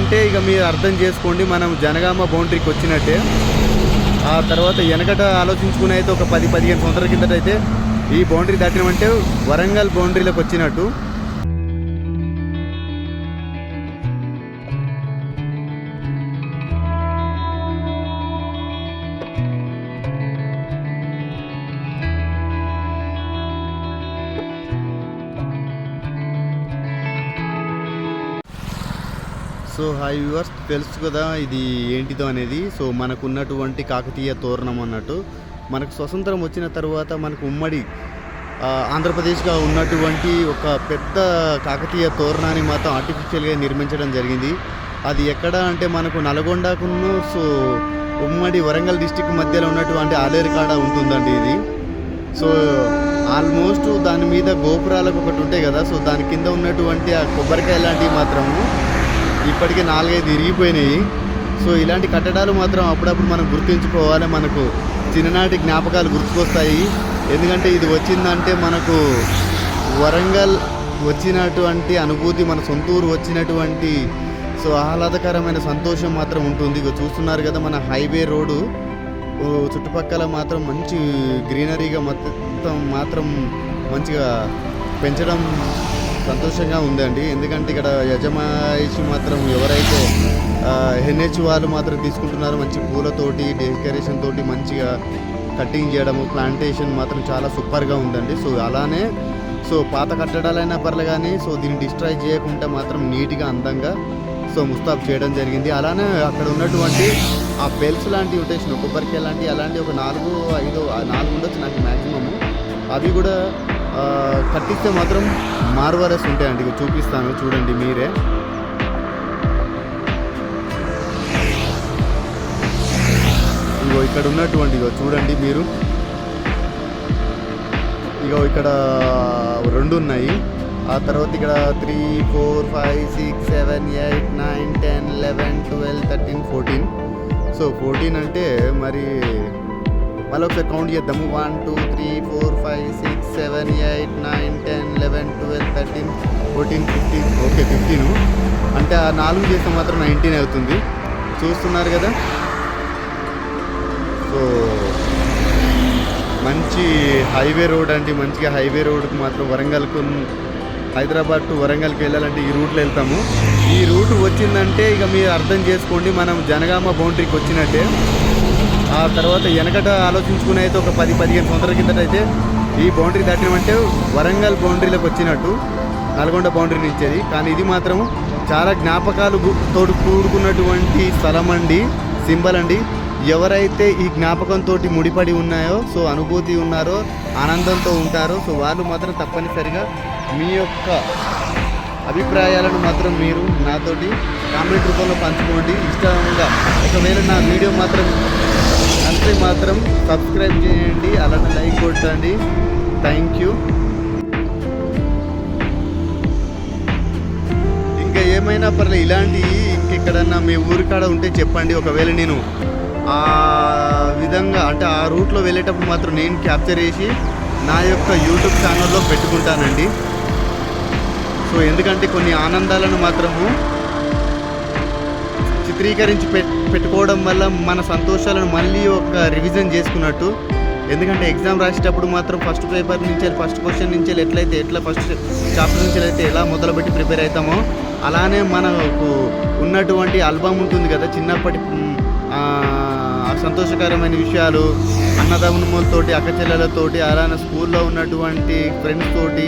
వచ్చిందంటే ఇక మీరు అర్థం చేసుకోండి, మనం జనగామ బౌండరీకి వచ్చినట్టే. ఆ తర్వాత వెనకట ఆలోచించుకుని అయితే ఒక 10-15 సంవత్సరాల కిందట అయితే ఈ బౌండరీ దాటినామంటే వరంగల్ బౌండరీలోకి వచ్చినట్టు. సో హాయ్ వ్యూవర్స్, తెలుసు కదా ఇది ఏంటిదో అనేది. సో మనకున్నటువంటి కాకతీయ తోరణం అన్నట్టు. మనకు స్వతంత్రం వచ్చిన తర్వాత మనకు ఉమ్మడి ఆంధ్రప్రదేశ్గా ఉన్నటువంటి ఒక పెద్ద కాకతీయ తోరణాన్ని మాత్రం ఆర్టిఫిషియల్గా నిర్మించడం జరిగింది. అది ఎక్కడ అంటే మనకు నల్గొండకును సో ఉమ్మడి వరంగల్ డిస్టిక్ మధ్యలో ఉన్నటువంటి ఆలేరుకాడ ఉంటుందండి ఇది. సో ఆల్మోస్ట్ దాని మీద గోపురాలకు ఒకటి ఉంటాయి కదా, సో దాని కింద ఉన్నటువంటి ఆ కొబ్బరికాయ లాంటివి మాత్రము ఇప్పటికే 4-5 ఇరిగిపోయినాయి. సో ఇలాంటి కట్టడాలు మాత్రం అప్పుడప్పుడు మనం గుర్తుంచుకోవాలి, మనకు చిన్ననాటి జ్ఞాపకాలు గుర్తుకొస్తాయి. ఎందుకంటే ఇది వచ్చిందంటే మనకు వరంగల్ వచ్చినటువంటి అనుభూతి, మన సొంతూరు వచ్చినటువంటి సో ఆహ్లాదకరమైన సంతోషం మాత్రం ఉంటుంది. ఇక చూస్తున్నారు కదా మన హైవే రోడ్డు చుట్టుపక్కల మాత్రం మంచి గ్రీనరీగా మొత్తం మాత్రం మంచిగా పెంచడం సంతోషంగా ఉందండి. ఎందుకంటే ఇక్కడ యజమాయిషి మాత్రం ఎవరైతే ఎన్హెచ్ వాళ్ళు మాత్రం తీసుకుంటున్నారో మంచి పూలతోటి డెకరేషన్ తోటి మంచిగా కటింగ్ చేయడము, ప్లాంటేషన్ మాత్రం చాలా సూపర్గా ఉందండి. సో అలానే సో పాత కట్టడాలైనా పర్లే కానీ సో దీన్ని డిస్ట్రాయ్ చేయకుండా మాత్రం నీట్గా అందంగా సో ముస్తాబ్ చేయడం జరిగింది. అలానే అక్కడ ఉన్నటువంటి ఆ బెల్స్ లాంటివి ఉంటాయి, కొబ్బరికాయ లాంటివి, అలాంటివి ఒక 4-5 ఉండొచ్చు నాకు మ్యాక్సిమము. అవి కూడా కట్టిస్తే మాత్రం మార్వరస్ ఉంటాయండి. ఇక చూపిస్తాను చూడండి మీరే. ఇగో ఇక్కడ ఉన్నటువంటి ఇగో చూడండి మీరు, ఇగో ఇక్కడ 2 ఉన్నాయి. ఆ తర్వాత ఇక్కడ 3, 4, 5, 6, 7, 8, 9, 10, 11, 12, 13, 14. సో 14 అంటే మరి మళ్ళీ ఒకసారి కౌంట్ చేద్దాము. 1, 2, 3, 4, 5, 6, 7, 8, 9, 10, 11, 12, 13, 14, 15. ఓకే 15 అంటే ఆ 4 చేస్తే మాత్రం 19 అవుతుంది. చూస్తున్నారు కదా. సో మంచి హైవే రోడ్ అండి, మంచిగా హైవే రోడ్కి మాత్రం వరంగల్కు, హైదరాబాద్ టు వరంగల్కి వెళ్ళాలంటే ఈ రూట్లో వెళ్తాము. ఈ రూట్ వచ్చిందంటే ఇక మీరు అర్థం చేసుకోండి, మనం జనగామ బౌండరీకి వచ్చినట్టే. ఆ తర్వాత వెనకట ఆలోచించుకుని అయితే ఒక 10-15 సంవత్సరాల కిందట అయితే ఈ బౌండరీ దాటినామంటే వరంగల్ బౌండరీలోకి వచ్చినట్టు, నల్గొండ బౌండరీ నుంచేది. కానీ ఇది మాత్రం చాలా జ్ఞాపకాలు తోడు కూడుకున్నటువంటి స్థలం అండి, సింబల్ అండి. ఎవరైతే ఈ జ్ఞాపకంతో ముడిపడి ఉన్నాయో సో అనుభూతి ఉన్నారో ఆనందంతో ఉంటారో సో వాళ్ళు మాత్రం తప్పనిసరిగా మీ యొక్క అభిప్రాయాలను మాత్రం మీరు నాతోటి కామెంట్ రూపంలో పంచుకోండి. ఇష్టంగా ఒకవేళ నా వీడియో మాత్రం అంటే మాత్రం సబ్స్క్రైబ్ చేయండి, అలానే లైక్ కొట్టండి. Thank you. ఇంకా ఏమైనా పర్లేదు ఇలాంటి ఇంకెక్కడన్నా మీ ఊరికాడ ఉంటే చెప్పండి. ఒకవేళ నేను ఆ విధంగా అంటే ఆ రూట్లో వెళ్ళేటప్పుడు మాత్రం నేను క్యాప్చర్ చేసి నా యొక్క యూట్యూబ్ ఛానల్లో పెట్టుకుంటానండి. సో ఎందుకంటే కొన్ని ఆనందాలను మాత్రము చిత్రీకరించి పెట్టుకోవడం వల్ల మన సంతోషాలను మళ్ళీ ఒక రివిజన్ చేసుకున్నట్టు. ఎందుకంటే ఎగ్జామ్ రాసేటప్పుడు మాత్రం ఫస్ట్ పేపర్ నుంచి ఫస్ట్ క్వశ్చన్ నుంచి ఎట్లా ఫస్ట్ చాప్టర్ నుంచి అయితే ఎలా మొదలుపెట్టి ప్రిపేర్ అవుతామో అలానే మనకు ఉన్నటువంటి ఆల్బమ్ ఉంటుంది కదా, చిన్నప్పటి సంతోషకరమైన విషయాలు, అన్నదమ్ములతోటి, అక్కచెల్లెలతోటి, అలానే స్కూల్లో ఉన్నటువంటి ఫ్రెండ్స్ తోటి,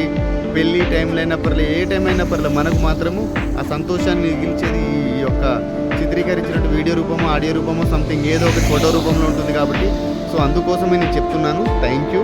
పెళ్ళి టైంలో అయినా పర్లేదు, ఏ టైం అయినా పర్లేదు, మనకు మాత్రము ఆ సంతోషాన్ని మిగిల్చేది ఈ యొక్క చిత్రీకరించినట్టు వీడియో రూపమో ఆడియో రూపమో సంథింగ్ ఏదో ఒకటి ఫోటో రూపంలో ఉంటుంది కాబట్టి సో అందుకోసమే నేను చెప్తున్నాను. Thank you.